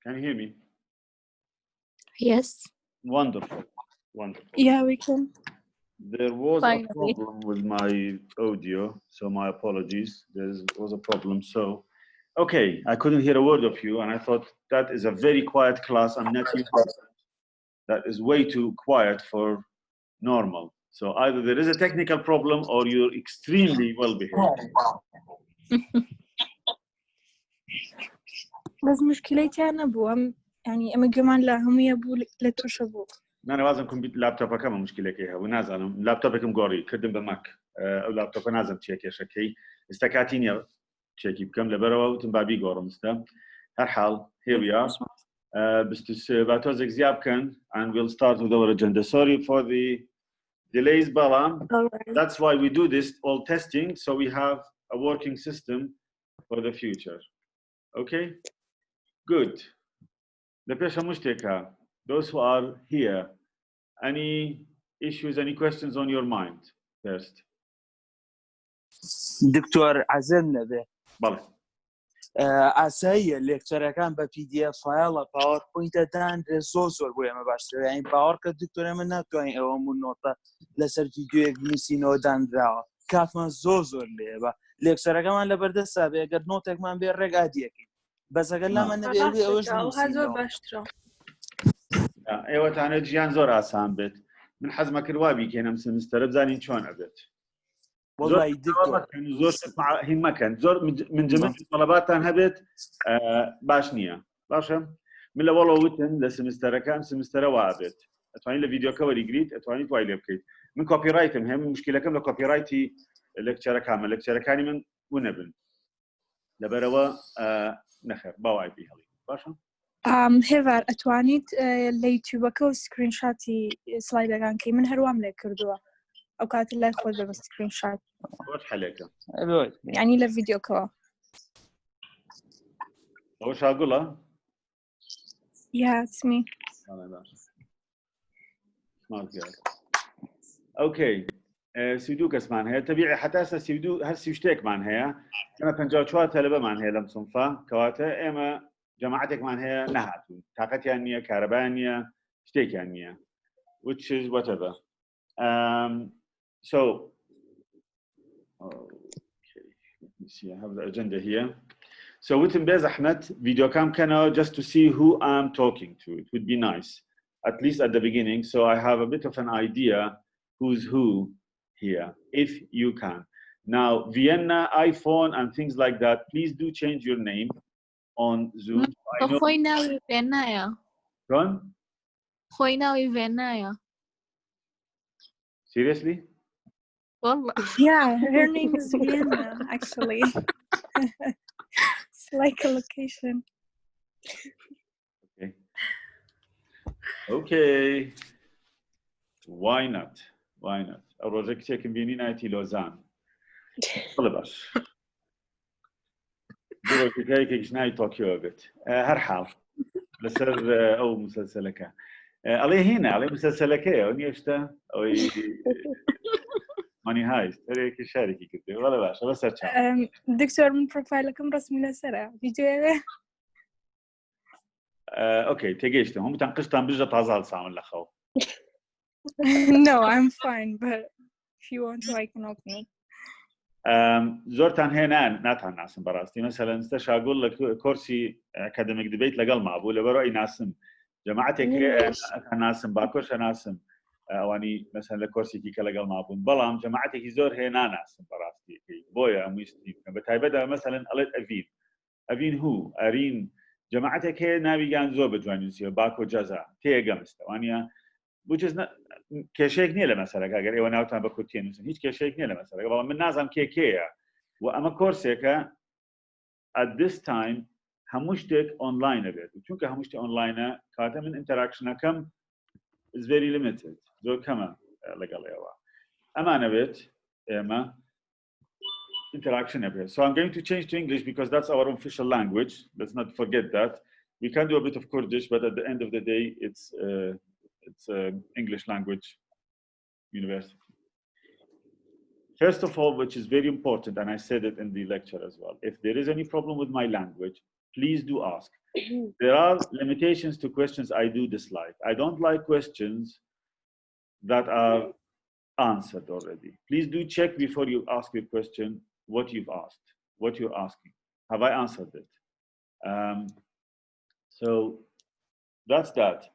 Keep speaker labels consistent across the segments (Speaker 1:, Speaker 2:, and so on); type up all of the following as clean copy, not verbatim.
Speaker 1: Can you hear me?
Speaker 2: Yes.
Speaker 1: Wonderful. Wonderful.
Speaker 2: Yeah, we can.
Speaker 1: There was
Speaker 2: Finally.
Speaker 1: a problem with my audio, so my apologies. There was a problem. So, okay, I couldn't hear a word of you, and I thought that is a very quiet class. I'm not used to that. That is way too quiet for normal. So either there is a technical problem or you're extremely well behaved.
Speaker 2: بس مشكلتي أنا بوهم يعني أما كمان لا هم يبوا لتوش أبو.
Speaker 1: أنا لازم كم لابتوب كم مشكلة كيها ونازل لابتوب كم قاري كدم بمك أو لابتوب نازم تشيك شكي استكاتيني تشيكي بكم لبروا وتنبابي قارم استا هر حال here we are بس بعتوزك زياب كان and we'll start with our agenda. Sorry for the delays Balam. That's why we do this all testing so we have a working system for the future. Okay, good. لبيش مشتكى those who are here. Any issues, any questions on your mind first?
Speaker 3: دكتور عزمنا به
Speaker 1: بله.
Speaker 3: ئاساییە لێکچەرەکان بە PDF فایڵە پاوەرپۆینتە دانرێت زۆر بۆ ئێمە باشترە یعنی باوەڕ کە دکتۆر ئێمە ناتوانین ئەوەمون نۆتە لەسەر ڤیدیۆیەک بنووسینەوە دانراوە کاتمان زۆر لێبە لێکچەرەکەمان لەبەردەستا بێ ئەگەر نۆتێکمان بێ ڕێگا دیەکەین بەس ئەگەر لامان نەبێ ئەوەش
Speaker 2: باشترە.
Speaker 1: ئێوەتانە گیان زۆر ئاسان بێت من حەزمە کردوا بیکەنم سمستەرە بزانین چۆن ئەبێت
Speaker 3: والله دكتور
Speaker 1: زۆر هین مەکەن زۆر من جمع طلباتان هەبێت باش نییە باشە من لە وەڵە وتن لە سمستەرەکان سمستەرە وا بێت ئەتوانین لە ڤیدیۆکە وەریگریت ئەتوانیت وای لێ بکەیت من کۆپیڕایتم هەم مشکلەکەم لە کۆپیڕایتی لێکچەرەکانمە لێکچەرەکانی من ونەبن لەبەرەوە نەخێر باوای پێی هەڵی باشە
Speaker 2: هێڤار ئەتوانیت لە یوتیوبەکە و سکرینشاتی سلایدەکان کەی من هەروام لێ کردووە ئەو کاتە لای خۆت بە سکرینشات
Speaker 1: حەلێکە
Speaker 2: یعنی لە ڤیدیۆکەوە
Speaker 1: ئەوە شاگوڵە
Speaker 2: یاسمی
Speaker 1: اوكي سيدو كسمان هي تبيعي حتى سيدو هل سيشتيك مان هي انا 54 تلبه مان هي لم صنفه كواته اما جماعتك مان هي نهاتو طاقت يعني كهربانيه شتيك يعني which is whatever so okay let me see I have the agenda here so within Bez Ahmed video cam channel just to see who I'm talking to it would be nice at least at the beginning so I have a bit of an idea who's who here if you can now Vienna iPhone and things like that please do change your name on Zoom I know
Speaker 2: Vienna
Speaker 1: seriously
Speaker 2: yeah her name is Vienna actually it's like a location
Speaker 1: okay why not الروجك تشيكن بيني نايتي لوزان طلبش دروك كيكش ناي طوكيو بيت هر حال لسر او مسلسلك علي هنا علي مسلسلك وني اشتا او ماني هايست هيك شاركي كده ولا باش بس ارجع
Speaker 2: دكتور من بروفايلكم رسمي لسرع فيديو
Speaker 1: اوكي تيجيشتم هم تنقشتم بجا طازال سامن لخو
Speaker 2: No, I'm fine, but if you want to, I can open it.
Speaker 1: زورتان هنا ناتان ناسم براستي مثلا استش اقول لك كورسي اكاديميك ديبيت لقال معبوله برأي ناسم جماعتك ناسم باكوش ناسم اواني مثلا لكورسي كي لقال معبون بلام جماعتك زور هنا ناسم براستي بويا مستي بتايبدا مثلا قلت افين هو ارين جماعتك نابي كان زور بجوانيسيو باكو جزا تيغا مستوانيا which is not كشيك نيله مثلا اگر ايوه ناوتان بكوتين مثلا هيك كشيك نيله مثلا والله من نازم كيكيا واما كورسيكا at this time همشتك اونلاين بيت چونك همشتك اونلاين كاتا من انتراكشن كم is very limited زو كما لقال يوا اما نبيت اما interaction بيت so I'm going to change to English because that's our official language let's not forget that we can do a bit of Kurdish but at the end of the day it's English language university. First of all, which is very important, and I said it in the lecture as well, if there is any problem with my language, please do ask. There are limitations to questions I do dislike. I don't like questions that are answered already. Please do check before you ask your question what you've asked, what you're asking. Have I answered it? So that's that.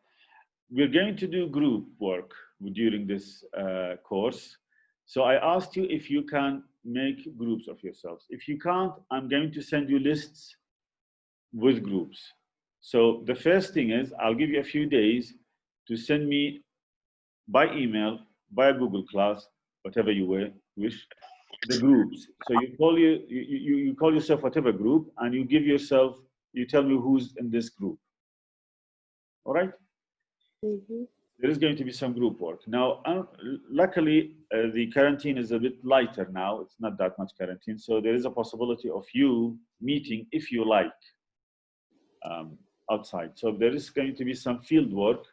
Speaker 1: We're going to do group work during this course. So I asked you if you can make groups of yourselves. If you can't, I'm going to send you lists with groups. So the first thing is I'll give you a few days to send me by email, by Google Class, whatever you wish, the groups. So you call yourself whatever group, and you give yourself, you tell me who's in this group. All right? There is going to be some group work. Now, luckily, the quarantine is a bit lighter now. It's not that much quarantine. So there is a possibility of you meeting, if you like, outside. So there is going to be some field work,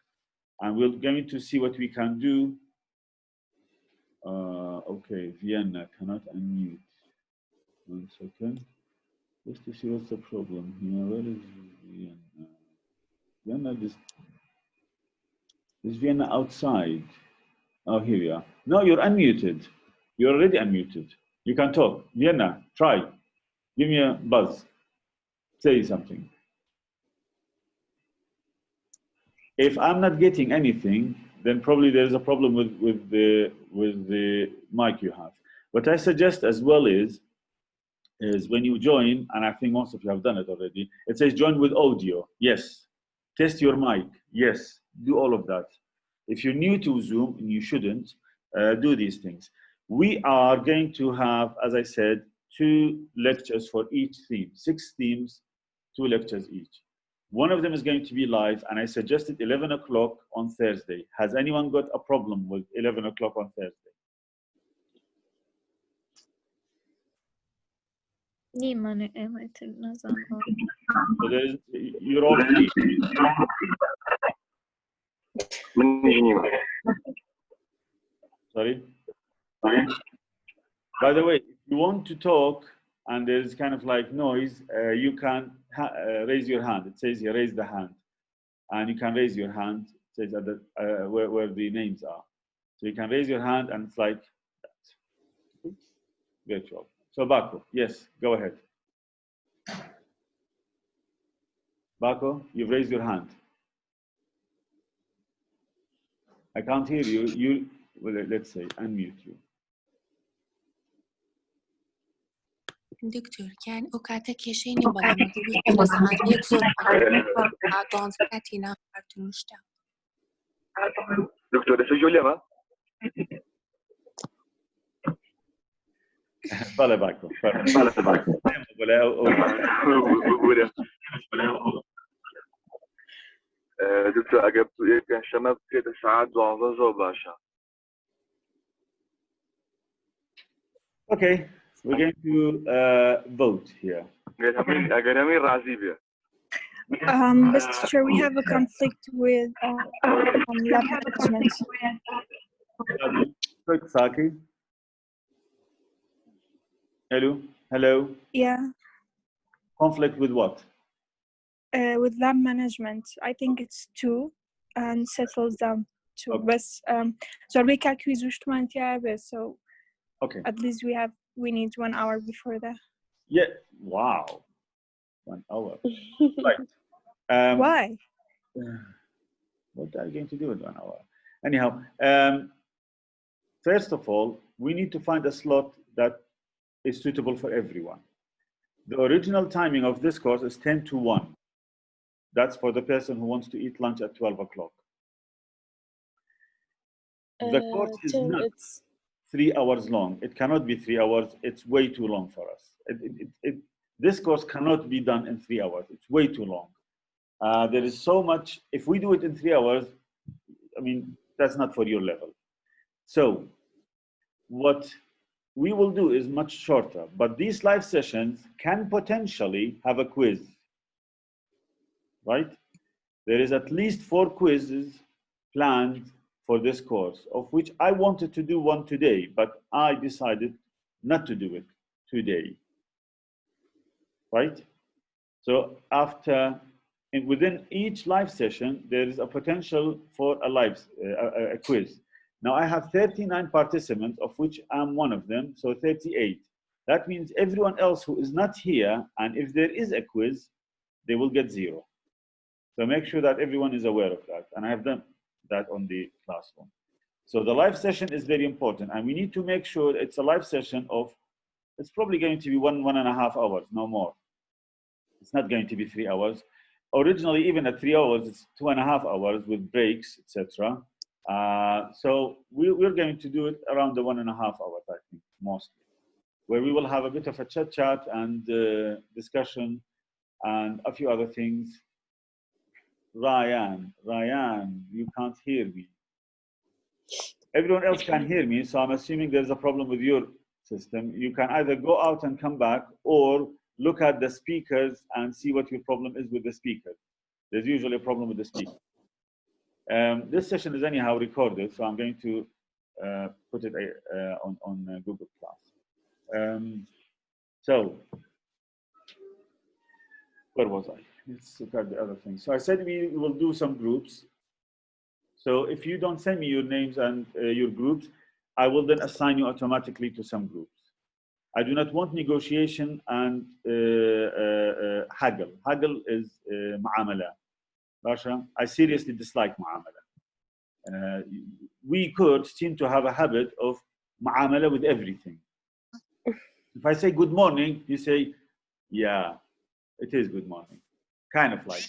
Speaker 1: and we're going to see what we can do. Okay, Vienna cannot unmute. 1 second. Just to see what's the problem here. Where is Vienna? Vienna is Vienna outside? Oh, here we are. No, you're unmuted. You're already unmuted. You can talk. Vienna, try. Give me a buzz. Say something. If I'm not getting anything, then probably there's a problem with the mic you have. What I suggest as well is when you join, and I think most of you have done it already, it says join with audio. Yes. Test your mic. Yes. Do all of that. If you're new to Zoom, and you shouldn't, do these things. We are going to have, as I said, 2 lectures for each theme. 6 themes, 2 lectures each. One of them is going to be live, and I suggested 11 o'clock on Thursday. Has anyone got a problem with 11 o'clock on Thursday? So you're all free. Sorry? By the way, if you want to talk and there's kind of like noise, you can raise your hand. It says here, raise the hand. And you can raise your hand. It says at the, where the names are. So you can raise your hand, and it's like that. Virtual. So Bako, yes, go ahead. Bako, you've raised your hand. I can't hear you. Well, let's say, unmute you.
Speaker 4: دکتر کن او کاته کشینی بالا مدیری خلاص یک زود آدانس کتی نفر تونشتم
Speaker 5: دکتور اسم جولیا ما
Speaker 1: بله باکو
Speaker 5: دكتور أجاب كان شباب كده ساعات وعظة باشا.
Speaker 1: Okay, we're going to vote here.
Speaker 5: أجرامي رازيبيا.
Speaker 2: Mr. Chair, we have a conflict with lab management.
Speaker 1: Quick, Saki. Hello.
Speaker 2: Yeah.
Speaker 1: Conflict with what?
Speaker 2: With lab management, I think it's 2 and settles down to.
Speaker 1: Okay.
Speaker 2: So we calculate just so.
Speaker 1: Okay.
Speaker 2: At least we need 1 hour before that.
Speaker 1: Yeah. Wow. 1 hour. Right.
Speaker 2: Why?
Speaker 1: What are you going to do in 1 hour? Anyhow, first of all, we need to find a slot that is suitable for everyone. The original timing of this course is 10 to 1. That's for the person who wants to eat lunch at 12 o'clock. The course is not 3 hours long. It cannot be 3 hours. It's way too long for us. This course cannot be done in 3 hours. It's way too long. There is so much. If we do it in 3 hours, I mean, that's not for your level. So what we will do is much shorter, but these live sessions can potentially have a quiz, right? There is at least 4 quizzes planned for this course, of which I wanted to do one today, but I decided not to do it today, right? So within each live session, there is a potential for a quiz. Now I have 39 participants, of which I'm one of them, so 38. That means everyone else who is not here, and if there is a quiz, they will get 0. So make sure that everyone is aware of that. And I have done that on the classroom. So the live session is very important, and we need to make sure it's a live session of, it's probably going to be 1.5 hours, no more. It's not going to be 3 hours. Originally, even at 3 hours, it's 2.5 hours with breaks, etc. So we're going to do it around the 1.5 hours, I think, mostly, where we will have a bit of a chat and discussion and a few other things. Ryan, you can't hear me. Everyone else can hear me, so I'm assuming there's a problem with your system. You can either go out and come back, or look at the speakers and see what your problem is with the speaker. There's usually a problem with the speaker. This session is anyhow recorded, so I'm going to put it on Google Class. So, where was I? Let's look at the other things. So I said we will do some groups. So if you don't send me your names and your groups, I will then assign you automatically to some groups. I do not want negotiation and haggle. Haggle is mu'amala. Basha, I seriously dislike mu'amala. We Kurds seem to have a habit of mu'amala with everything. If I say good morning, you say, yeah, it is good morning. Kind of like.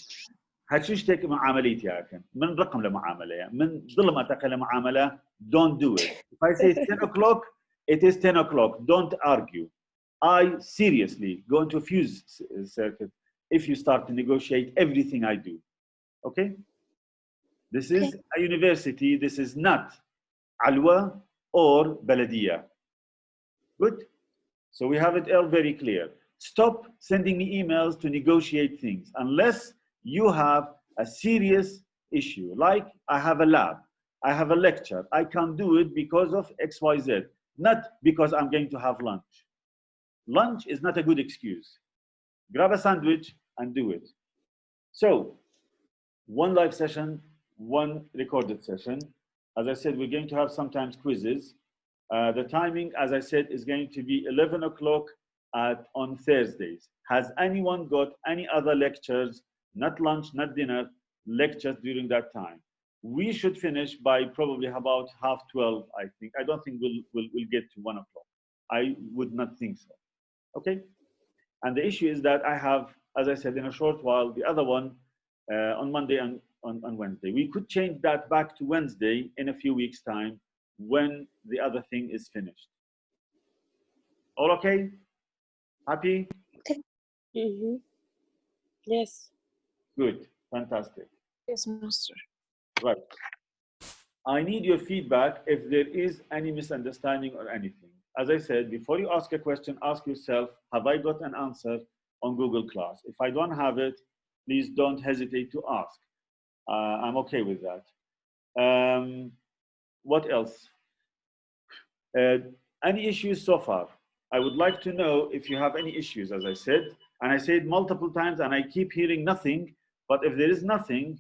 Speaker 1: هتشتك معاملتي ياكن من رقم لمعاملة من ظلم أتقل معاملة don't do it. If I say 10 o'clock, it is 10 o'clock. Don't argue. I seriously go into a fuse circuit if you start to negotiate everything I do. Okay? This is a university. This is not Alwa or Baladia. Good? So we have it all very clear. Stop sending me emails to negotiate things unless you have a serious issue, like I have a lab, I have a lecture, I can't do it because of XYZ, not because I'm going to have lunch. Lunch is not a good excuse. Grab a sandwich and do it. So, one live session, one recorded session. As I said, we're going to have sometimes quizzes. The timing, as I said, is going to be 11 o'clock on Thursdays. Has anyone got any other lectures? Not lunch, not dinner, lectures during that time. We should finish by probably about 12:30, I think. I don't think we'll get to 1 o'clock. I would not think so. Okay? And the issue is that I have, as I said, in a short while, the other one on Monday and on Wednesday. We could change that back to Wednesday in a few weeks' time when the other thing is finished. All okay? Happy?
Speaker 6: Okay. Mm-hmm. Yes.
Speaker 1: Good. Fantastic.
Speaker 2: Yes, Master.
Speaker 1: Right. I need your feedback if there is any misunderstanding or anything. As I said, before you ask a question, ask yourself, have I got an answer on Google Class? If I don't have it, please don't hesitate to ask. I'm okay with that. What else? Any issues so far? I would like to know if you have any issues, as I said, and I said multiple times and I keep hearing nothing, but if there is nothing,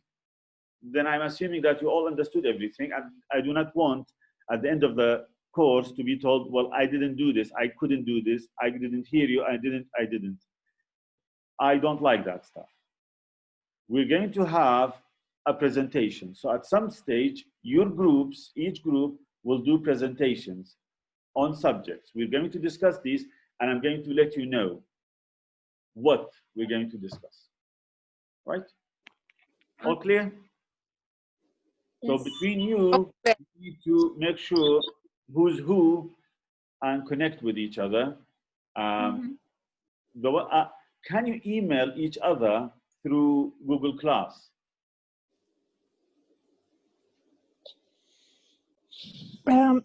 Speaker 1: then I'm assuming that you all understood everything, and I do not want at the end of the course to be told, well, I didn't do this, I couldn't do this, I didn't hear you, I didn't. I don't like that stuff. We're going to have a presentation. So at some stage, your groups, each group will do presentations on subjects. We're going to discuss these, and I'm going to let you know what we're going to discuss. Right? All clear? So between you, you need to make sure who's who and connect with each other. Can you email each other through Google Class?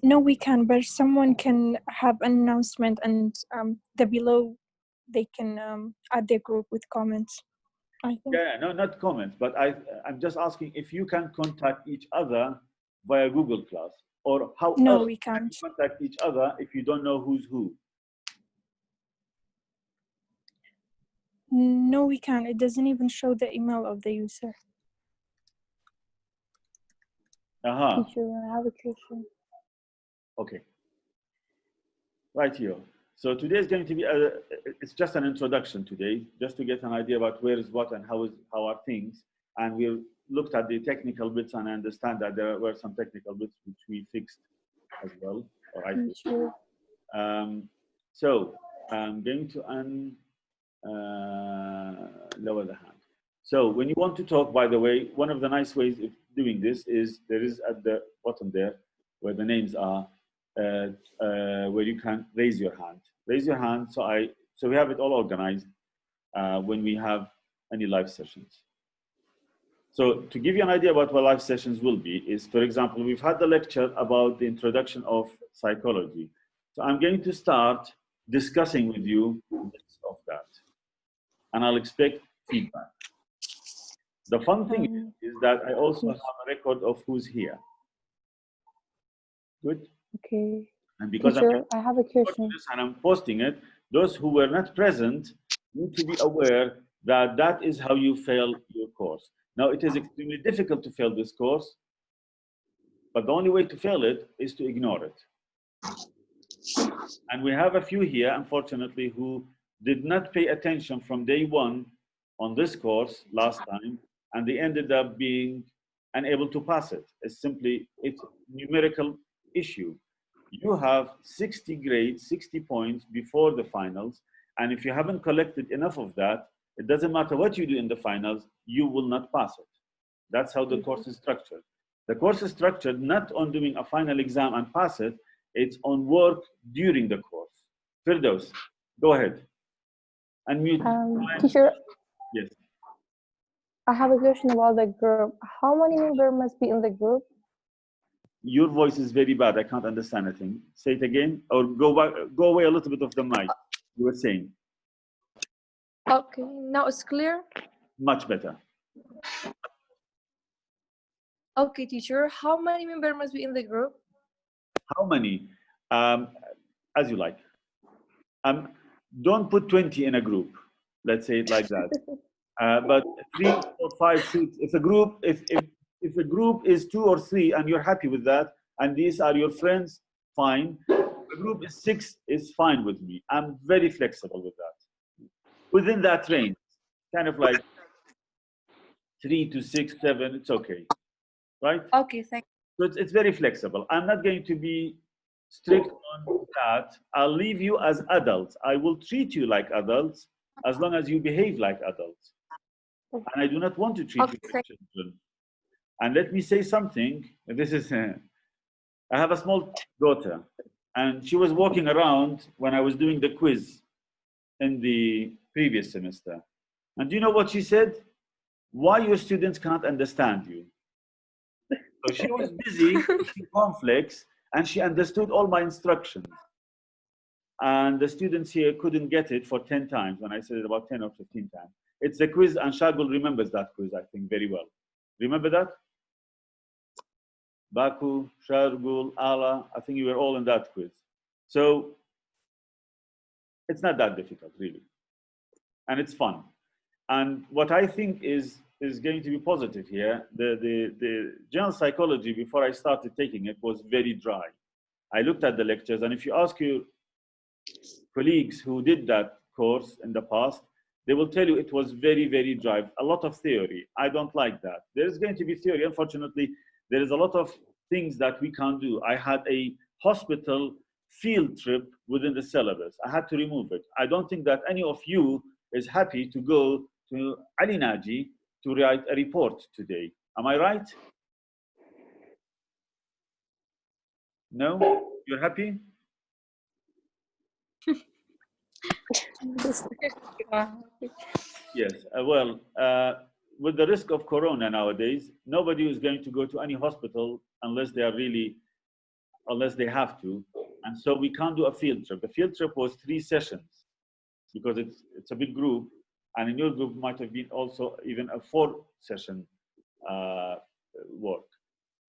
Speaker 2: No, we can, but someone can have an announcement, and the below they can add their group with comments. I think.
Speaker 1: Yeah, no, not comments, but I'm just asking if you can contact each other via Google Class, or how
Speaker 2: No,
Speaker 1: else
Speaker 2: we can't.
Speaker 1: can you contact each other if you don't know who's who?
Speaker 2: No, we can't. It doesn't even show the email of the user.
Speaker 6: Teacher, I have a question.
Speaker 1: Okay. Right here. So today is going to be, it's just an introduction today, just to get an idea about where is what and how are things. And we looked at the technical bits, and I understand that there were some technical bits which we fixed as well, or I fixed. So I'm going to lower the hand. So when you want to talk, by the way, one of the nice ways of doing this is there is at the bottom there where the names are, where you can raise your hand. Raise your hand. So we have it all organized when we have any live sessions. So to give you an idea about what live sessions will be is, for example, we've had the lecture about the introduction of psychology. So I'm going to start discussing with you bits of that, and I'll expect feedback. The fun thing is that I also have a record of who's here. Good.
Speaker 6: Okay.
Speaker 1: And because
Speaker 6: Teacher, I have a question.
Speaker 1: And I'm posting it, those who were not present need to be aware that that is how you fail your course. Now, it is extremely difficult to fail this course, but the only way to fail it is to ignore it. And we have a few here, unfortunately, who did not pay attention from day one on this course last time, and they ended up being unable to pass it. It's a numerical issue. You have 60 grades, 60 points before the finals, and if you haven't collected enough of that, it doesn't matter what you do in the finals, you will not pass it. That's how the course is structured. The course is structured not on doing a final exam and pass it, it's on work during the course. Firdaus, go ahead. Unmute.
Speaker 6: Teacher,
Speaker 1: yes.
Speaker 6: I have a question about the group. How many members must be in the group?
Speaker 1: Your voice is very bad. I can't understand anything. Say it again, or go away a little bit of the mic. You were saying.
Speaker 7: Okay, now it's clear.
Speaker 1: Much better.
Speaker 7: Okay, teacher, how many members must be in the group?
Speaker 1: How many? As you like. Don't put 20 in a group. Let's say it like that. But 3 or 5, 6. If a group is 2 or 3 and you're happy with that, and these are your friends, fine. If a group is 6 is fine with me. I'm very flexible with that. Within that range, kind of like 3 to 6, 7, it's okay, right?
Speaker 7: Okay, thank
Speaker 1: you. So it's very flexible. I'm not going to be strict on that. I'll leave you as adults. I will treat you like adults as long as you behave like adults. And I do not want to treat you like children. And let me say something. This is, I have a small daughter, and she was walking around when I was doing the quiz in the previous semester. And do you know what she said? Why your students cannot understand you. So she was busy eating cornflakes, and she understood all my instructions. And the students here couldn't get it for 10 times when I said it about 10 or 15 times. It's a quiz, and Shagul remembers that quiz, I think, very well. Remember that? Baku, Shagul, Ala, I think you were all in that quiz. So it's not that difficult, really. And it's fun. And what I think is going to be positive here, the general psychology, before I started taking it, was very dry. I looked at the lectures, and if you ask your colleagues who did that course in the past, they will tell you it was very, very dry. A lot of theory. I don't like that. There is going to be theory. Unfortunately, there is a lot of things that we can't do. I had a hospital field trip within the syllabus. I had to remove it. I don't think that any of you is happy to go to Ali Naji to write a report today. Am I right? No? You're happy? Yes. Well, with the risk of corona nowadays, nobody is going to go to any hospital unless they have to. And so we can't do a field trip. The field trip was 3 sessions because it's a big group. And in your group might have been also even a 4-session work.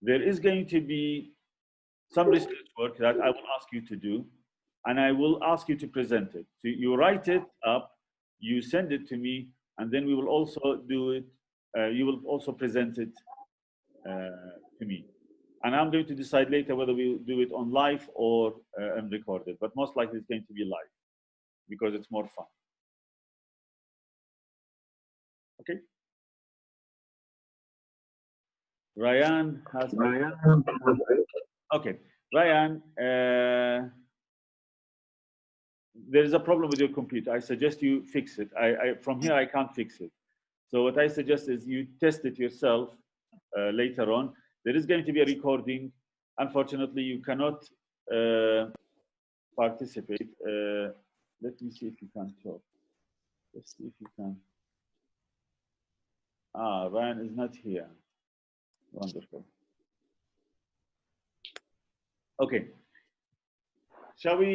Speaker 1: There is going to be some research work that I will ask you to do, and I will ask you to present it. So you write it up, you send it to me, and then we will also do it. You will also present it to me. And I'm going to decide later whether we do it on live or unrecorded, but most likely it's going to be live because it's more fun. Okay. Ryan has. Okay, Ryan. There is a problem with your computer. I suggest you fix it. From here I can't fix it. So what I suggest is you test it yourself later on. There is going to be a recording. Unfortunately, you cannot participate. Let me see if you can talk. Let's see if you can. Ryan is not here. Wonderful. Okay. Shall we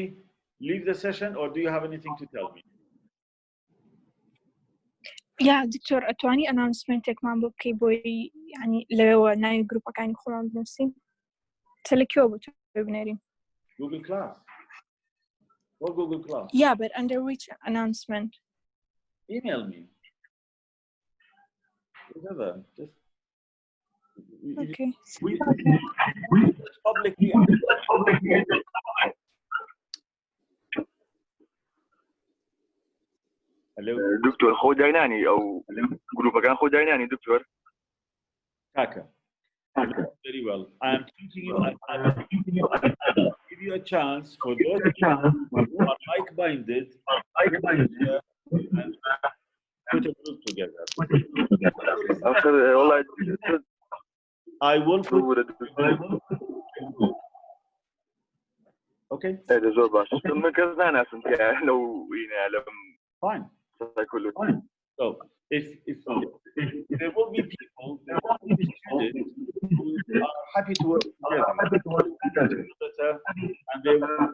Speaker 1: leave the session, or do you have anything to tell me?
Speaker 2: يا دكتور أتواني announcement مع بوكي بوي يعني لو ناي جروب كان يخلون بنفسي تلكيو بتو بناري
Speaker 1: Google Class. Or Google Class.
Speaker 2: Yeah, but under which announcement?
Speaker 1: Email me. Whatever. Just.
Speaker 2: Okay.
Speaker 1: It's publicly. Hello.
Speaker 5: دكتور خو جايناني او جروب كان خو جايناني دكتور.
Speaker 1: Kaka. Very well. I am teaching you. Give you a chance for those who are like-minded and put a group together.
Speaker 5: والله
Speaker 1: I will put. Okay.
Speaker 5: هذا زور باش. مركزنا ناس انت لو ينعلم.
Speaker 1: Fine. Fine. So if there will be people, there will be students who are happy to work together, and they will.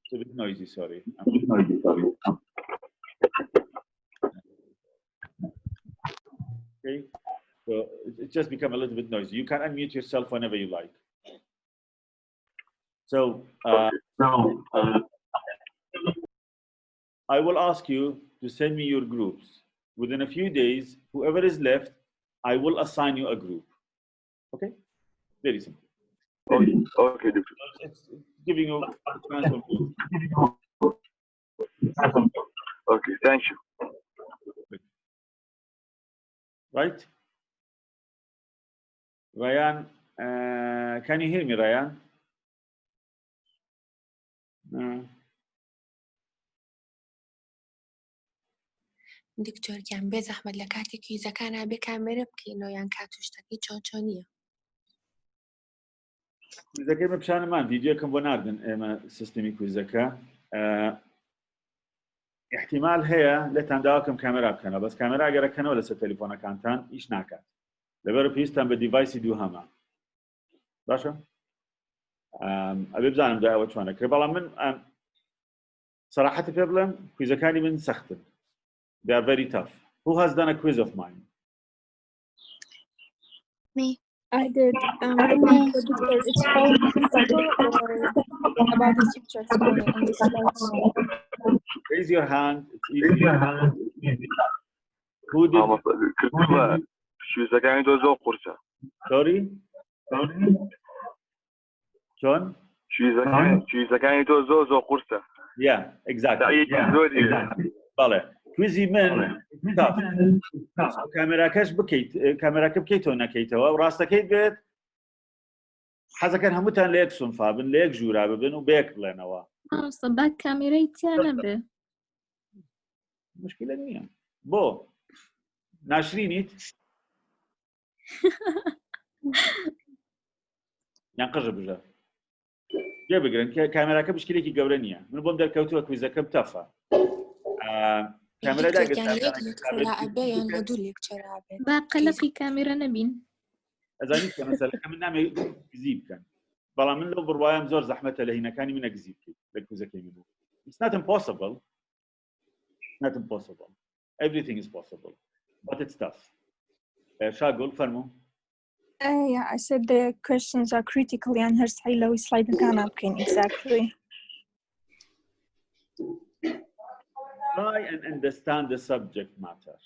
Speaker 1: It's a bit noisy. Sorry. Okay. So it's just become a little bit noisy. You can unmute yourself whenever you like. So. I will ask you to send me your groups. Within a few days, whoever is left, I will assign you a group. Okay? Very simple.
Speaker 5: Okay, doctor.
Speaker 1: It's giving you a chance of group.
Speaker 5: Okay, thank you.
Speaker 1: Right? Ryan, can you hear me, Ryan? No.
Speaker 4: دکتۆر گیان بێ زەحمەت لە کاتێک کویزەکانە بێ کامێرە بکەینەوە یان کاتوشتەکەی چۆنیە
Speaker 1: کویزەکەی بە پیشانەمان ڤیدیۆکەم بۆ ناردن ئێمە سیستەمی کویزەکە احتیمال هەیە لێتان داواکەم کامێرا بکەنە بەس کامێرا ئەگەرەکەنەوە لەسەر تەلیفۆنەکانتان ئیش ناکات لەبەرە پێویستان بە دیڤایسی دووهەمە باشە ئەبێ بزانم دوایەوە چۆنەکرێ بەڵام من سەراحەتی پێ بڵێم کویزەکانی من سەختن. They are very tough. Who has done a quiz of mine?
Speaker 4: Me.
Speaker 2: I did. It's all simple or about the pictures only in the slides?
Speaker 1: Raise your hand. It's easy. Who did?
Speaker 5: کویزەکانی تۆ زۆر قورسە.
Speaker 1: Sorry? چۆن؟
Speaker 5: کویزەکانی تۆ زۆر قورسە.
Speaker 1: Yeah, exactly. بەڵێ. کویزی من کامێراکەش بکەیت کامێراکە بکەیتەوە نەکەیتەوە و ڕاستەکەیت بێت حەزەکەن هەمووتان لە یەک سونفا بن لە یەک ژوورا ببن و بەیەک بڵێنەوە
Speaker 8: سەبات کامێرەی تیا نەبێ
Speaker 1: مشکلە نییە بۆ ناشرینیت یان قژە بژە گوێ بگرن کامێراکە پشکلێکی گەورە نییە من بۆم دەرکەوتووە کویزەکەم تەفە کامێرا
Speaker 8: با قەلەقی کامێرە نەبین
Speaker 1: ئەزانیت کە مەسەلەکە من نامێ گزی بکەن بەڵام من لەو بڕوایم زۆر زەحمەتە لە هینەکانی منە گزی بکەیت لە کویزەکەی من It's not impossible. Not impossible. Everything is possible. But it's tough. شاگل فەرموو
Speaker 2: Yeah, I said the questions are critically and her silo slide can exactly.
Speaker 1: try and understand the subject matter.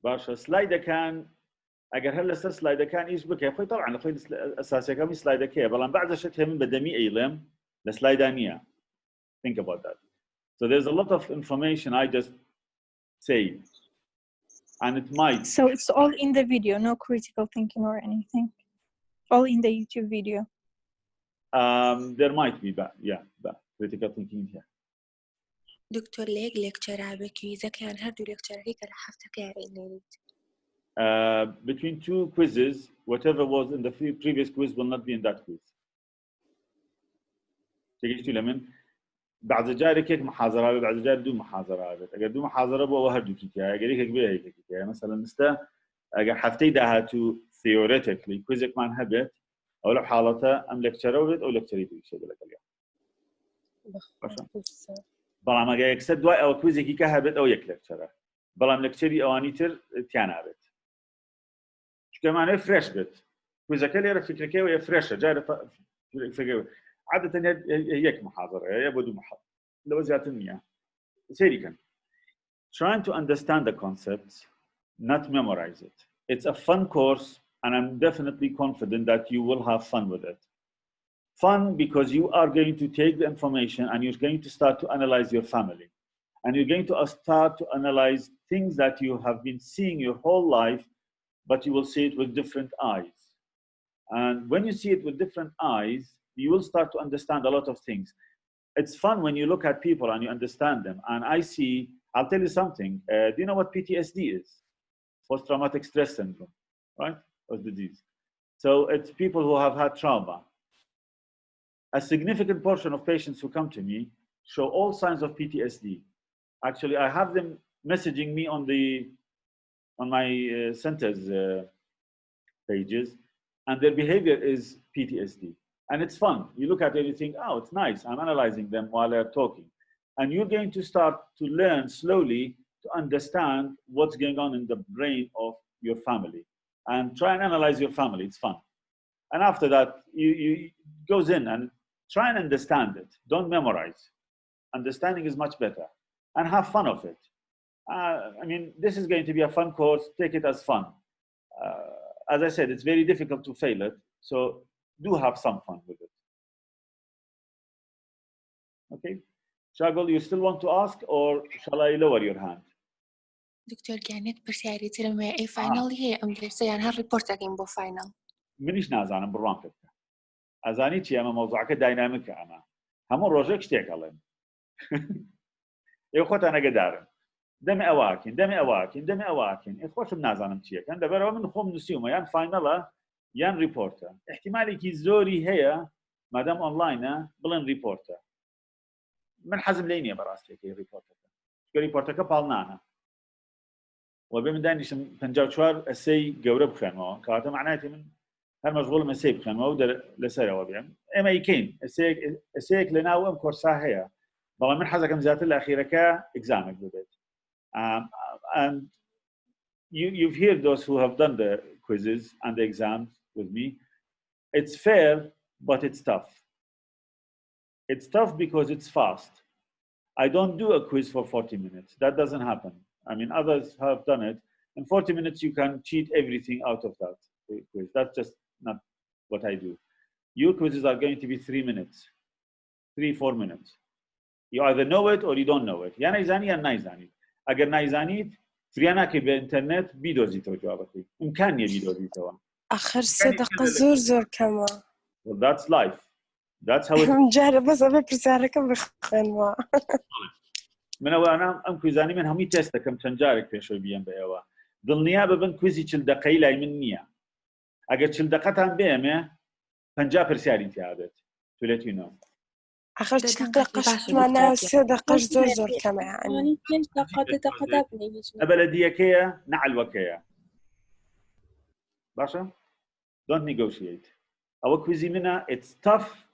Speaker 1: باشا سلايدا كان اگر هلا سر سلايدا كان ايش بك خوي طبعا خوي اساسي كم سلايدا كي بلان بعد شتها من بدمي ايلم لسلايدانيه. Think about that. So there's a lot of information I just say, and it might.
Speaker 2: So it's all in the video, no critical thinking or anything. All in the YouTube video.
Speaker 1: There might be critical thinking here.
Speaker 4: دكتور ليك ليكتشر بكويزة كان هردو ليكتشر هيك رح أفتكر إني
Speaker 1: between two quizzes, whatever was in the previous quiz will not be in that quiz. تيجي لمن بعد جارك هيك محاضرة بعد جار دو محاضرة أجر دو محاضرة بو هردو كيتيا أجر هيك بيه هيك كيتيا مثلا نستا أجر حفتي ده تو theoretically كويزك مان هبت أو لو حالته أم لكتشروا أو لكتشري بيشي بلك اليوم. بلا ما جاي يكسد دواء أو كويزك كهبت أو يكلكتشره بلا ما لكتشري أوانيتر تيانا بت. شو كمان فريش بت كويزك اللي يعرف فكرة كي ويا فريش جاي فكرة عادة هيك محاضرة يا بدو محاضرة لو زيادة النية سيري كان trying to understand the concepts not memorize it. It's a fun course and I'm definitely confident that you will have fun with it. Fun because you are going to take the information and you're going to start to analyze your family. And you're going to start to analyze things that you have been seeing your whole life, but you will see it with different eyes. And when you see it with different eyes, you will start to understand a lot of things. It's fun when you look at people and you understand them. And I'll tell you something. Do you know what PTSD is? Post-traumatic stress syndrome, right? Or disease. So it's people who have had trauma. A significant portion of patients who come to me show all signs of PTSD. Actually, I have them messaging me on my center's pages, and their behavior is PTSD. And it's fun. You look at it, you think, oh, it's nice. I'm analyzing them while they're talking. And you're going to start to learn slowly to understand what's going on in the brain of your family. And try and analyze your family. It's fun. And after that, you goes in and try and understand it. Don't memorize. Understanding is much better. And have fun of it. I mean, this is going to be a fun course. Take it as fun. As I said, it's very difficult to fail it. So do have some fun with it. Okay? Shagul, you still want to ask or shall I lower your hand?
Speaker 4: دكتور كانت برسالة لما أي فاينل هي أم درسي يعني هالريبورت أكين بو فاينل.
Speaker 1: منيش نازانا بران كده. أزاني شيء أما موضوعك دايناميك أما. همون روجك شتيك عليهم. يخوت أنا قدارم. دمي أواكن. إخوش بنازانم شيء. كان دبروا من خوم نسيوما يان فاينلا يان ريبورتا. احتمالي كي زوري هي ما دام أونلاين بلن ريبورتا. من حزم ليني براستي كي ريبورتا. ريبورتا كبالنانا. وبمن دانيش تنجاو شوار السي جورب خانوا كاته معناته من هالمشغول من سيب خانوا ودر لسرا وبيعم اما يكين السيك لناو ام كورسا هي والله من حزك مزات الاخيره كا اكزامك ببيت and you've heard those who have done the quizzes and the exams with me. It's fair but it's tough because it's fast. I don't do a quiz for 40 minutes. That doesn't happen. I mean, others have done it. In 40 minutes, you can cheat everything out of that quiz. That's just not what I do. Your quizzes are going to be 3 minutes, 3-4 minutes. You either know it or you don't know it. Ya naizani ya naizani. Agar naizanit, friana ke be internet bidozi to jawabati. İmkan ye bidozi to.
Speaker 9: آخر 3 دقائق زور كمان.
Speaker 1: Well, that's life. That's how it.
Speaker 9: مجرب بس أبى برسالك بخنوا.
Speaker 1: من أنا كويزاني من همي تيستا كم تنجارك في شوي بيان بيوا. ضلنيا ببن كويزي چل دقيقة لاي منيا. أجر چل دقيقة تام بيمه 50 برسالي تيابت. To let you know.
Speaker 9: آخر 3 دقائق معنا 3 دقائق زور كمان يعني.
Speaker 4: 5 دقائق تبني.
Speaker 1: أبلدية كيا نعل وكيا. باشا. Don't negotiate. Our كويزي منا it's tough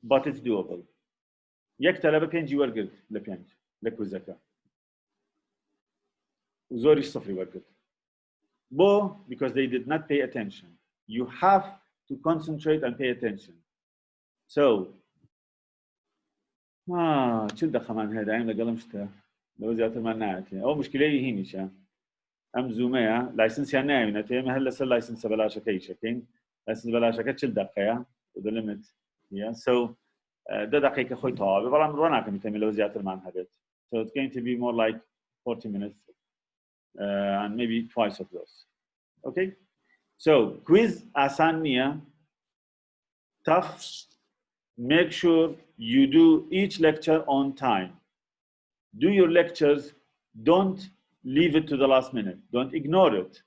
Speaker 1: but it's doable. یک طلبه 5 ورقد ل5 لكوزكا وزوري صفر ورقد بو because they did not pay attention. You have to concentrate and pay attention. So چل دەخەمان هەیە دایم لەگەڵم شتە لەوە زیاترمان نایەتێ ئەو مشکلەی هینیشە ئەم زوومەیە لایسنسیان ناوینەتێ ئێمە هەر لەسەر لایسنسە بەلاشەکەی شەکەین لایسنس بەلاشەکە چل دقەیە the limit yeah so 10 دقیقە خۆی تەواوی بەڵام ڕۆ ناکەم تەمی لەوە زیاترمان هەبێت so it's going to be more like 40 minutes and maybe twice of those okay so quiz ئاسان نییە tough make sure you do each lecture on time do your lectures don't leave it to the last minute don't ignore it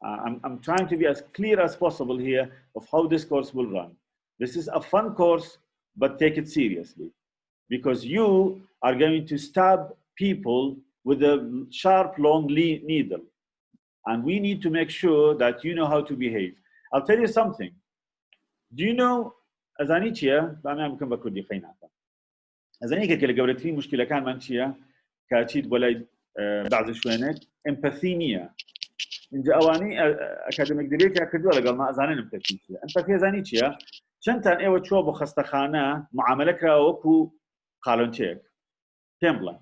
Speaker 1: I'm trying to be as clear as possible here of how this course will run. This is a fun course, but take it seriously because you are going to stab people with a sharp, long needle. And we need to make sure that you know how to behave. I'll tell you something. Do you know, as Anichia, I'm going to say as Anichia, اللي قبلت لي مشكلة كان منشية كأكيد ولا بعض شوينك empathy اینجا ئەوانی ئەکادمیک دەرێکی کردووە لەگەڵ مازانن ئەمپەتیە ئەمپەتی زانی چییە چەندتان ئێوە چوە بۆ خەستەخانە معاملە کراوە وەکو قاڵۆنچێک پێم بڵێن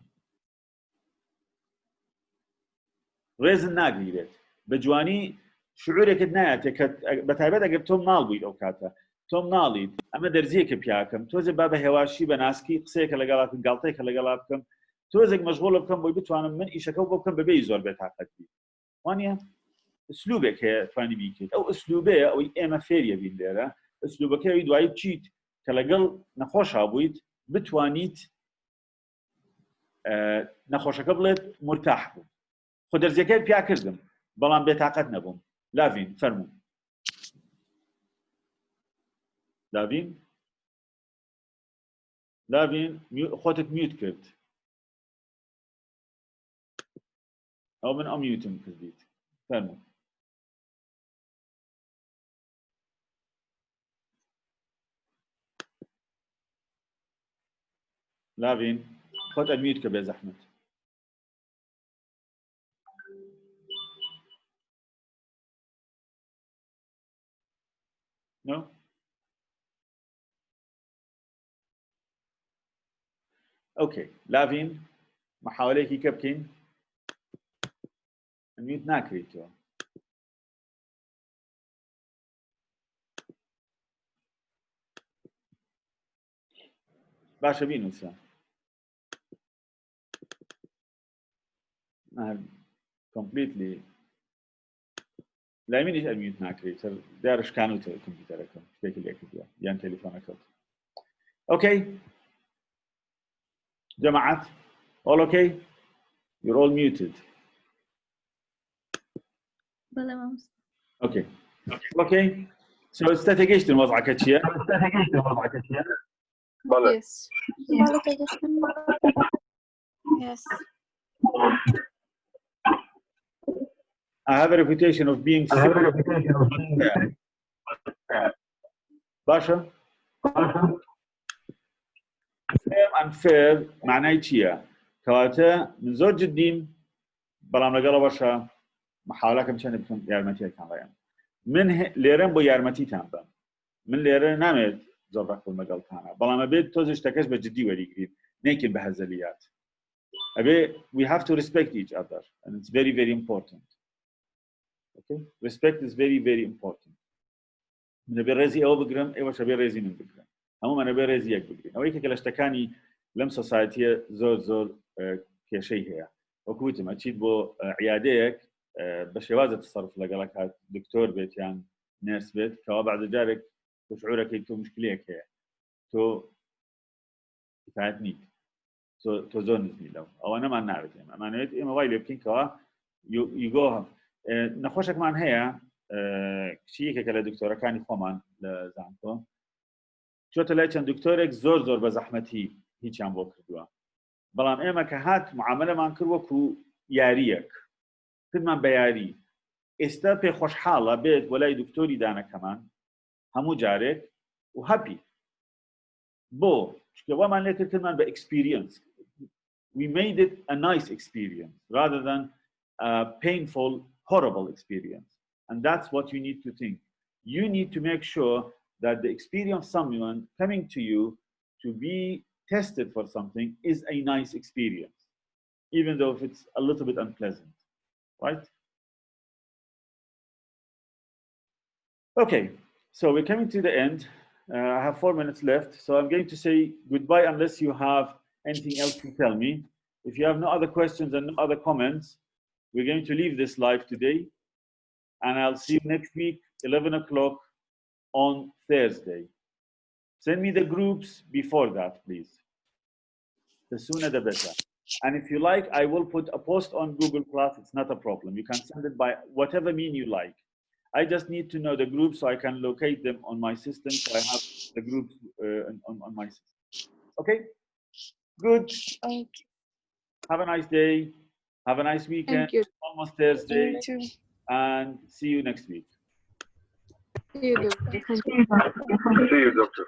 Speaker 1: ڕێزن ناگیرێت بە جوانی شعورێکت نایەتێ کە بەتایبەت ئەگەر تۆم ناڵ بوویت ئەو کاتە تۆم ناڵیت ئەمە دەرزیەکە پیاکەم تۆزێ با بە هێواشی بە ناسکی قسەیەکە لەگەڵا بکەم گاڵتەیەکە لەگەڵا بکەم تۆزێک مەشغوڵ بکەم بۆی بتوانم من ئیشەکە بۆ بکەم بەبێی زۆر بێتاقەتی وانە اسلوبك هي فاني بيكيت او اسلوبيه او اما فيريا بين ليره اسلوبك هي دوای بچیت کە لەگەڵ نەخۆشا بوویت بتوانیت نەخۆشەکە بڵێت مرتاح بوو خۆ دەرزیەکەی پیا کردم بەڵام بێتاقەت نەبووم لاڤین فەرموو لاڤین خۆتت میوت کرد ئەو من ئەمیوتم کردیت فەرموو لاڤین خۆت ئەمیوت کە بێ زەحمەت No? Okay. لافين محاولەیەکی کە بکەین ئەمیوت ناکرێتەوە باشە بینووسە completely لا منیش ئەمیوت ناکرێت دیارە شکانوتە کۆمپیوتەرەکەم شتێکی لێ کردووە یان تەلیفۆنەکەت Okay. جماعات all okay? You're all muted.
Speaker 8: بەڵێ مامۆستا.
Speaker 1: Okay. Okay. So ئێستا تێگەیشتن وەزعەکە چییە؟
Speaker 5: بەڵێ.
Speaker 7: Yes. Yes.
Speaker 1: I have a reputation of being باشا fair and fair معناه چییە؟ کەواتە من زۆر جددیم بەڵام لەگەڵە باشە محاولەکەم چەند بکەم یارمەتیەکان ڕێم من لێرەم بۆ یارمەتیتان بم من لێرە نامێت زۆر ڕەکڵ لەگەڵتانە بەڵام ئەبێت تۆزی شتەکەش بە جددی وەریگرین نەیکرد بە هەزەلیات ئەبێ we have to respect each other and it's very very important. Okay? Respect is very very important. من ئەبێ ڕێزی ئەوە بگرم ئێوەش ئەبێ ڕێزی من بگرن هەموومان ئەبێ ڕێزی یەک بگرین ئەوەی کە لە شتەکانی لەم سۆسایەتیە زۆر زۆر کێشەی هەیە وەکوتم ئەچیت بۆ عیادەیەک بە شێوازە تەسەڕف لەگەڵ کات دکتۆر بێت یان نێرس بێت کەوا بەعد جارێک تۆ شعورەکەی تۆ مشکلەیەک هەیە تۆ کفایەت نیت تۆ زۆر نزمی لەو ئەوە نەمان ناوێت ئەمانەوێت ئێمە وای لێ بکەین کەوا یوگۆ نەخۆشێکمان هەیە کچیەکێکە لە دکتۆرەکانی خۆمان لە زانکۆ چۆتە لای چەند دکتۆرێک زۆر زۆر بە زەحمەتی هیچیان بۆ کردووە بەڵام ئێمە کە هات معاملەمان کرد وەکو یاریەک کردمان بە یاری ئێستا پێ خۆشحاڵە بێت بۆ لای دکتۆری دانەکەمان هەموو جارێک و هەپی بۆ چکە وامان لێ کردمان بە experience we made it a nice experience rather than a painful horrible experience and that's what you need to think you need to make sure that the experience of someone coming to you to be tested for something is a nice experience, even though if it's a little bit unpleasant, right? Okay, so we're coming to the end. I have 4 minutes left, so I'm going to say goodbye unless you have anything else to tell me. If you have no other questions and no other comments, we're going to leave this live today, and I'll see you next week, 11 o'clock on Thursday. Send me the groups before that, please. The sooner the better. And if you like, I will put a post on Google Plus. It's not a problem. You can send it by whatever mean you like. I just need to know the groups so I can locate them on my system. So I have the groups on my system. Okay? Good.
Speaker 9: Okay.
Speaker 1: Have a nice day. Have a nice weekend.
Speaker 7: Thank you.
Speaker 1: Almost Thursday.
Speaker 9: You too.
Speaker 1: And see you next week.
Speaker 7: See you, Doctor. Thank you.
Speaker 5: See you, doctor.